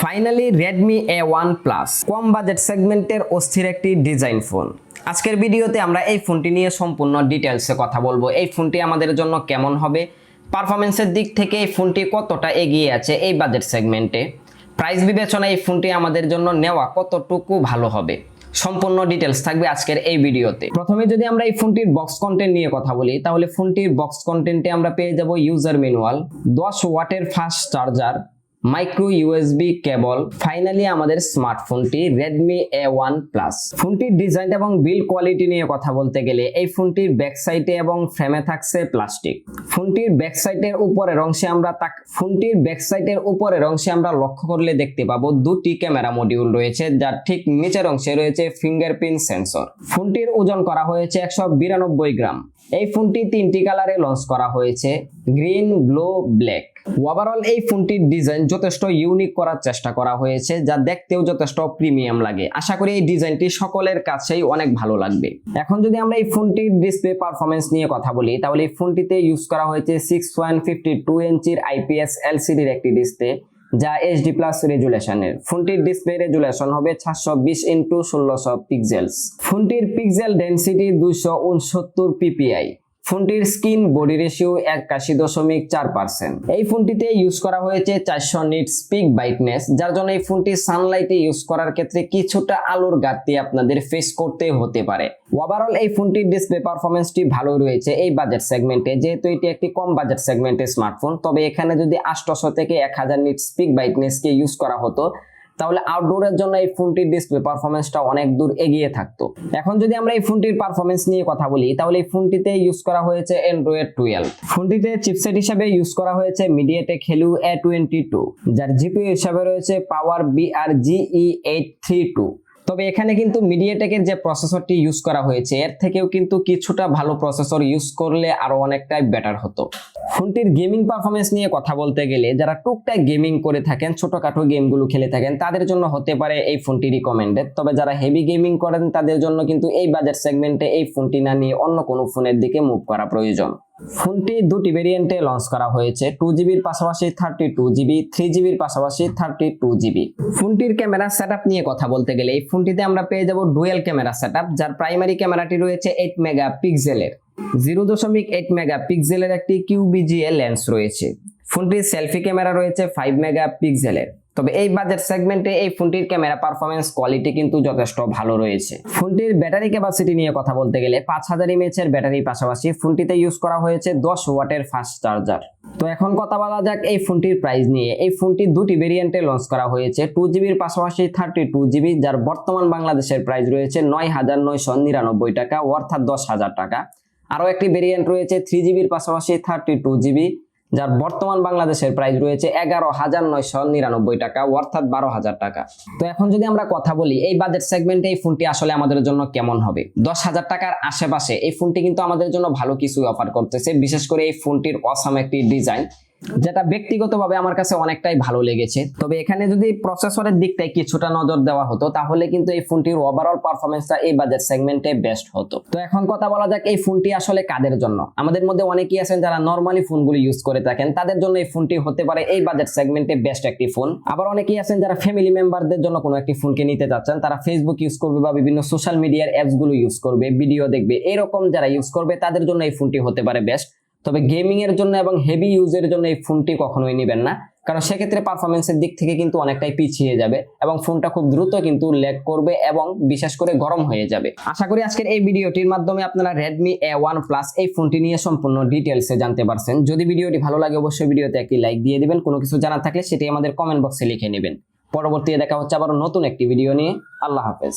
Finally Redmi A1 Plus কম budget সেগমেন্টের অস্থির একটি ডিজাইন ফোন। আজকের ভিডিওতে আমরা এই ফোনটি নিয়ে সম্পূর্ণ ডিটেইলসে কথা বলবো। এই ফোনটি আমাদের জন্য কেমন হবে, পারফরম্যান্সের দিক থেকে এই ফোনটি কতটা এগিয়ে আছে এই বাজেট সেগমেন্টে, প্রাইস বিবেচনায় এই ফোনটি আমাদের জন্য নেওয়া কতটুকু ভালো হবে, সম্পূর্ণ ডিটেইলস থাকবে আজকের এই ভিডিওতে। প্রথমে যদি আমরা এই ফোনটির বক্স কন্টেন্ট নিয়ে কথা বলি, তাহলে ফোনটির বক্স কন্টেন্টে আমরা পেয়ে যাব ইউজার ম্যানুয়াল, 10 ওয়াটের ফাস্ট চার্জার, মাইক্রো ইউএসবি কেবল, ফাইনালি আমাদের স্মার্টফোনটি Redmi A1 Plus। ফোনটির ডিজাইন এবং বিল্ড কোয়ালিটি নিয়ে কথা বলতে গেলে এই ফোনটির ব্যাক সাইডে এবং ফ্রেমে থাকছে প্লাস্টিক। ফোনটির ব্যাক সাইডের উপরের অংশে আমরা লক্ষ্য করলে দেখতে পাবো দুটি ক্যামেরা মডিউল রয়েছে, যার ঠিক নিচের অংশে রয়েছে ফিঙ্গারপ্রিন্ট সেন্সর। ফোনটির ওজন করা হয়েছে 192 গ্রাম। এই ফোনটি 3টি কালারে লঞ্চ করা হয়েছে, গ্রিন, ব্লু, ব্ল্যাক। ওভারঅল এই ফোনটির ডিজাইন যথেষ্ট ইউনিক করার চেষ্টা করা হয়েছে, যা দেখতেও যথেষ্ট প্রিমিয়াম লাগে। আশা করি এই ডিজাইনটি সকলের কাছেই অনেক ভালো লাগবে। এখন যদি আমরা এই ফোনটির ডিসপ্লে পারফরম্যান্স নিয়ে কথা বলি, তাহলে এই ফোনটিতে ইউজ করা হয়েছে 6.52 ইঞ্চির IPS LCDর একটি ডিসপ্লে, যা HD+ রেজুলেশনের। ফোনটির ডিসপ্লে রেজুলেশন হবে 720x1600 পিক্সেলস। ফোনটির পিক্সেল ডেনসিটি 269 ppi। ফোনটির স্ক্রিন বডি রেশিও 81.4%। এই ফোনটিতে ইউজ করা হয়েছে 400 নিটস পিক ব্রাইটনেস, যার জন্য এই ফোনটি সানলাইটে ইউজ করার ক্ষেত্রে কিছুটা আলোর ঘাটতি আপনাদের ফেস করতে হতে পারে। ওভারঅল এই ফোনটির ডিসপ্লে পারফরম্যান্সটি ভালো রয়েছে এই বাজেট সেগমেন্টে, যেহেতু এটি একটি কম বাজেট সেগমেন্টের স্মার্টফোন। তবে এখানে যদি 800 থেকে 1000 নিটস পিক ব্রাইটনেসকে ইউজ করা হতো, তাহলে আউটডোরের জন্য এই ফোনটির ডিসপ্লে পারফরম্যান্সটা অনেক দূর এগিয়ে থাকতো। এখন যদি আমরা এই ফোনটির পারফরম্যান্স নিয়ে কথা বলি, তাহলে এই ফোনটিতে ইউজ করা হয়েছে Android 12। ফোনটিতে চিপসেট হিসেবে ইউজ করা হয়েছে MediaTek Helio A22, যার জিপিইউ হিসেবে রয়েছে Power BRGE832। তবে এখানে কিন্তু মিডিয়াটেকের যে প্রসেসরটি ইউজ করা হয়েছে, এর থেকেও কিন্তু কিছুটা ভালো প্রসেসর ইউজ করলে আরো অনেকটাই বেটার হতো। ফোনটির গেমিং পারফরম্যান্স নিয়ে কথা বলতে গেলে, যারা টুকটাক গেমিং করে থাকেন, ছোটখাটো গেমগুলো খেলে থাকেন, তাদের জন্য হতে পারে এই ফোনটি রিকমেন্ডেড। তবে যারা হেভি গেমিং করেন, তাদের জন্য কিন্তু এই বাজেট সেগমেন্টে এই ফোনটি না নিয়ে অন্য কোনো ফোনের দিকে মুভ করা প্রয়োজন। ফোনটি দুটি ভেরিয়েন্টে লঞ্চ করা হয়েছে, 2GBর পাশাপাশি 32GB, 3GBর পাশাপাশি 32GB। ফোনটির ক্যামেরা সেটআপ নিয়ে কথা বলতে গেলে, এই ফোনটিতে আমরা পেয়ে যাব ডুয়াল ক্যামেরা সেটআপ, যার প্রাইমারি ক্যামেরাটি রয়েছে 8 মেগাপিক্সেলের। 0.8 মেগাপিক্সেলের একটি QVGA লেন্স রয়েছে। ফোনটির সেলফি ক্যামেরা রয়েছে 5 মেগাপিক্সেলের। তবে এই বাজেট সেগমেন্টে এই ফোনটির ক্যামেরা পারফরম্যান্স কোয়ালিটি কিন্তু যথেষ্ট ভালো রয়েছে। ফোনটির ব্যাটারি ক্যাপাসিটি নিয়ে কথা বলতে গেলে 5000 mAh এর ব্যাটারির পাশাপাশি ফোনটিতে ইউজ করা হয়েছে 10 ওয়াটের ফাস্ট চার্জার। তো এখন কথা বলা যাক এই ফোনটির প্রাইস নিয়ে। এই ফোনটি দুটি ভেরিয়েন্টে লঞ্চ করা হয়েছে, 2GBর পাশাপাশি 32GB, যার বর্তমান বাংলাদেশের প্রাইস রয়েছে 9999 টাকা, অর্থাৎ 10,000 টাকা। আরো একটি ভেরিয়েন্ট রয়েছে 3GBর পাশাপাশি 32GB, যার বর্তমান বাংলাদেশের প্রাইস রয়েছে 11,999 টাকা, অর্থাৎ 12,000 টাকা। তো এখন যদি আমরা কথা বলি এই বাজেট সেগমেন্টে এই ফোনটি আসলে আমাদের জন্য কেমন হবে, 10,000 টাকার আশেপাশে এই ফোনটি কিন্তু আমাদের জন্য ভালো কিছু অফার করতেছে। বিশেষ করে এই ফোনটির অসাম একটি ডিজাইন, যেটা ব্যক্তিগতভাবে আমার কাছে অনেকটাই ভালো লেগেছে। তবে এখানে যদি প্রসেসরের দিকটায় কিছুটা নজর দেওয়া হতো, তাহলে কিন্তু এই ফোনটির ওভারঅল পারফরম্যান্সটা এই বাজেট সেগমেন্টে বেস্ট হতো। তো এখন কথা বলা যাক এই ফোনটি আসলে কাদের জন্য। আমাদের মধ্যে অনেকেই আছেন যারা নরমালি ফোনগুলো ইউজ করে থাকেন, তাদের জন্য এই ফোনটি হতে পারে এই বাজেট সেগমেন্টে বেস্ট একটি ফোন। আবার অনেকেই আছেন যারা ফ্যামিলি মেম্বারদের জন্য কোনো একটি ফোনকে নিতে যাচ্ছেন, তারা ফেসবুক ইউজ করবে বা বিভিন্ন সোশ্যাল মিডিয়ার অ্যাপস গুলো ইউজ করবে, ভিডিও দেখবে, এরকম যারা ইউজ করবে তাদের জন্য এই ফোনটি হতে পারে বেস্ট। তবে গেমিং এর জন্য এবং হেভি ইউজের জন্য এই ফোনটি কখনোই নেবেন না, কারণ সেক্ষেত্রে পারফরমেন্সের দিক থেকে কিন্তু অনেকটাই পিছিয়ে যাবে এবং ফোনটা খুব দ্রুত কিন্তু ল্যাগ করবে এবং বিশেষ করে গরম হয়ে যাবে। আশা করি আজকের এই ভিডিওটির মাধ্যমে আপনারা Redmi A1 Plus এই ফোনটি নিয়ে সম্পূর্ণ ডিটেইলসে জানতে পারছেন। যদি ভিডিওটি ভালো লাগে অবশ্যই ভিডিওতে একটি লাইক দিয়ে দিবেন। কোনো কিছু জানার থাকলে সেটি আমাদের কমেন্ট বক্সে লিখে নেবেন। পরবর্তীতে দেখা হচ্ছে আবার নতুন একটি ভিডিও নিয়ে। আল্লাহ হাফেজ।